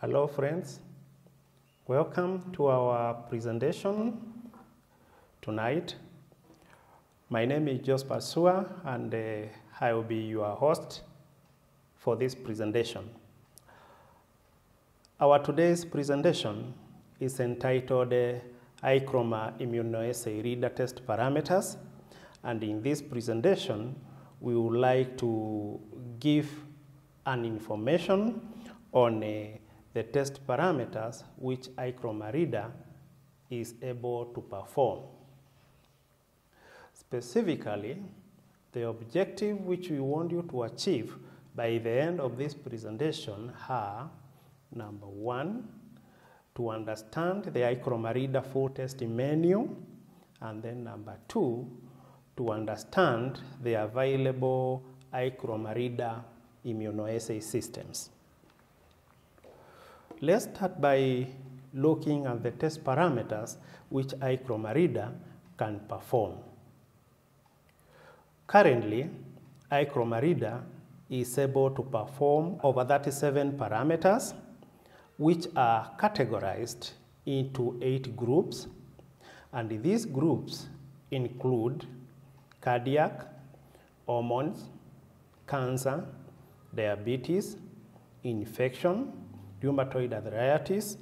Hello friends, welcome to our presentation tonight. My name is Joseph Sua and I will be your host for this presentation. Our today's presentation is entitled I-Chroma Immunoassay Reader Test Parameters, and in this presentation we would like to give an information on the test parameters which I-Chroma reader is able to perform. Specifically, the objective which we want you to achieve by the end of this presentation are: number one, to understand the I-Chroma reader full testing menu, and then number two, to understand the available I-Chroma reader immunoassay systems. Let's start by looking at the test parameters which I-Chroma reader can perform. Currently, I-Chroma reader is able to perform over 37 parameters which are categorized into 8 groups, and these groups include cardiac, hormones, cancer, diabetes, infection, rheumatoid arthritis,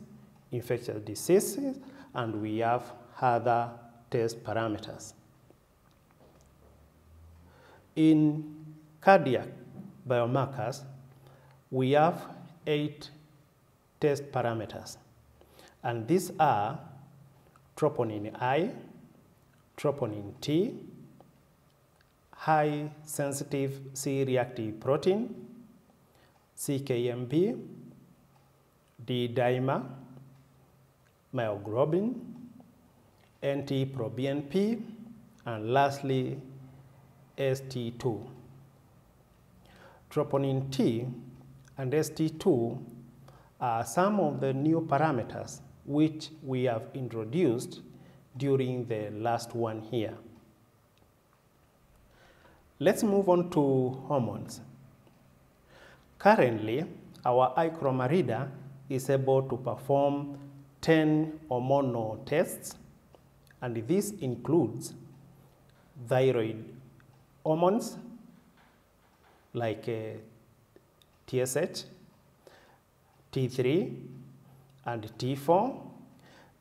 infectious diseases, and we have other test parameters. In cardiac biomarkers, we have 8 test parameters, and these are troponin I, troponin T, high sensitive C-reactive protein, CKMB, D-dimer, myoglobin, NT-proBNP, and lastly, ST2. Troponin T and ST2 are some of the new parameters which we have introduced during the last 1 year. Let's move on to hormones. Currently, our I-Chroma reader is able to perform 10 hormonal tests, and this includes thyroid hormones like TSH, T3, and T4.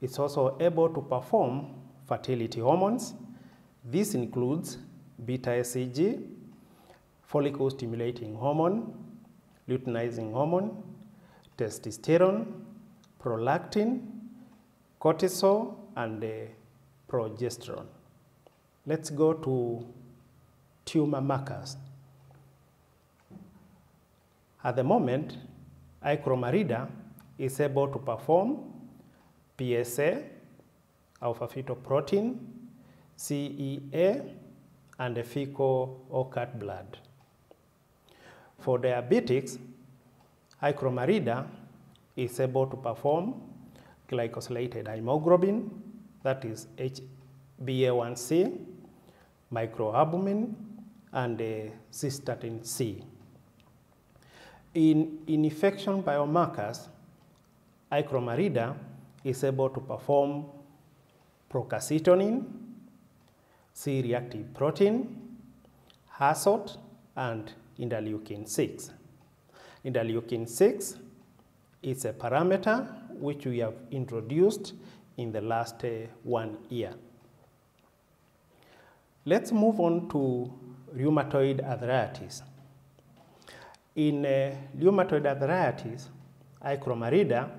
It's also able to perform fertility hormones. This includes beta-HCG, follicle stimulating hormone, luteinizing hormone, testosterone, prolactin, cortisol, and progesterone. Let's go to tumor markers. At the moment, I-Chroma reader is able to perform PSA, alpha-fetoprotein, CEA, and fecal occult blood. For diabetics, I-Chroma reader is able to perform glycosylated hemoglobin, that is HbA1c, microalbumin, and cystatin C. In infection biomarkers, I-Chroma reader is able to perform procalcitonin, C-reactive protein, HASOT, and interleukin-6. Interleukin-6 is a parameter which we have introduced in the last 1 year. Let's move on to rheumatoid arthritis. In rheumatoid arthritis, I-Chroma reader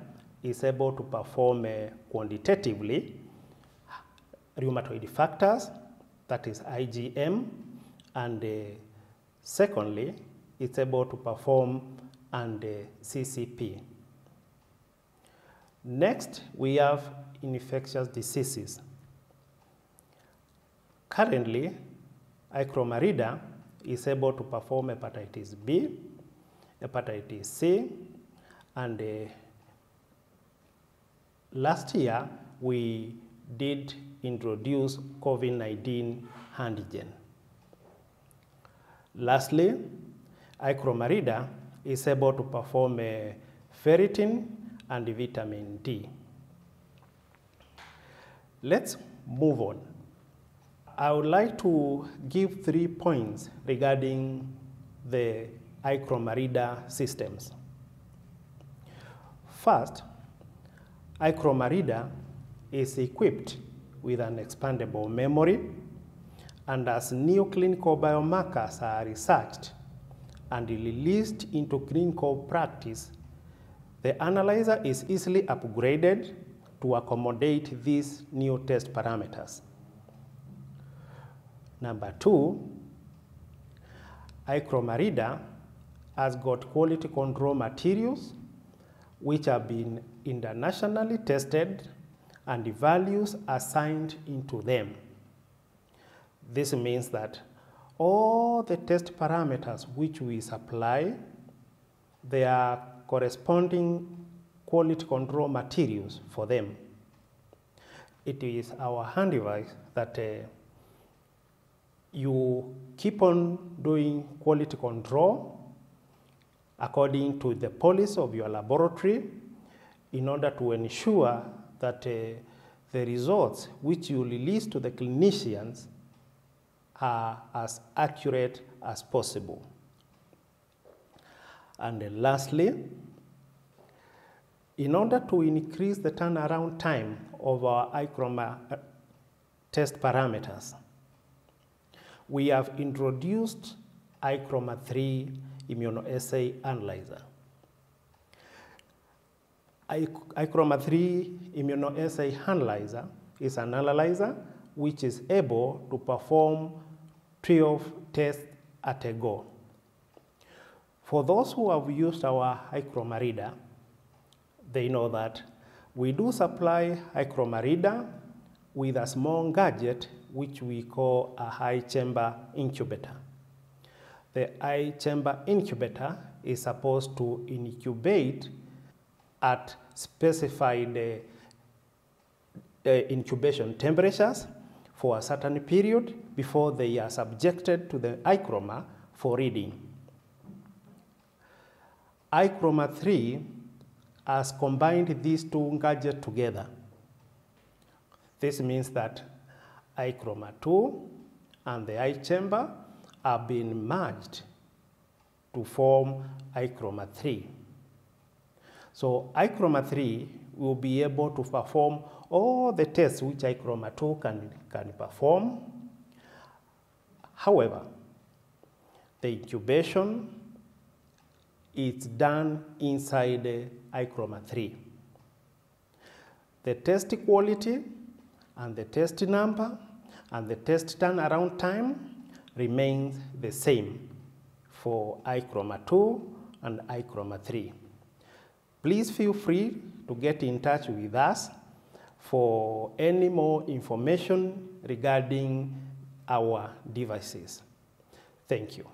is able to perform quantitatively rheumatoid factors, that is IgM, and secondly, it's able to perform and CCP. Next, we have infectious diseases. Currently, I-Chroma reader is able to perform hepatitis B, hepatitis C, and last year we did introduce COVID-19 antigen. Lastly, I-Chroma reader is able to perform ferritin and vitamin D. Let's move on. I would like to give 3 points regarding the I-Chroma reader systems. First, I-Chroma reader is equipped with an expandable memory, and as new clinical biomarkers are researched and released into clinical practice, the analyzer is easily upgraded to accommodate these new test parameters. Number 2, I-Chroma reader has got quality control materials which have been internationally tested and the values assigned into them. This means that all the test parameters which we supply, they are corresponding quality control materials for them. It is our hand device that you keep on doing quality control according to the policy of your laboratory in order to ensure that the results which you release to the clinicians are as accurate as possible. And then lastly, in order to increase the turnaround time of our I-Chroma test parameters, we have introduced I-Chroma 3 immunoassay analyzer. I-Chroma 3 immunoassay analyzer is an analyzer which is able to perform 12 tests at a go. For those who have used our I-Chroma reader, they know that we do supply I-Chroma reader with a small gadget which we call a I-Chamber incubator. The I-Chamber incubator is supposed to incubate at specified incubation temperatures for a certain period before they are subjected to the I-Chroma for reading. I-Chroma 3 has combined these two gadgets together. This means that I-Chroma 2 and the I-Chamber are being merged to form I-Chroma 3. So I-Chroma 3 will be able to perform all the tests which I-Chroma 2 can perform. However, the incubation is done inside the I-Chroma 3. The test quality and the test number and the test turnaround time remains the same for I-Chroma 2 and I-Chroma 3. Please feel free to get in touch with us for any more information regarding our devices. Thank you.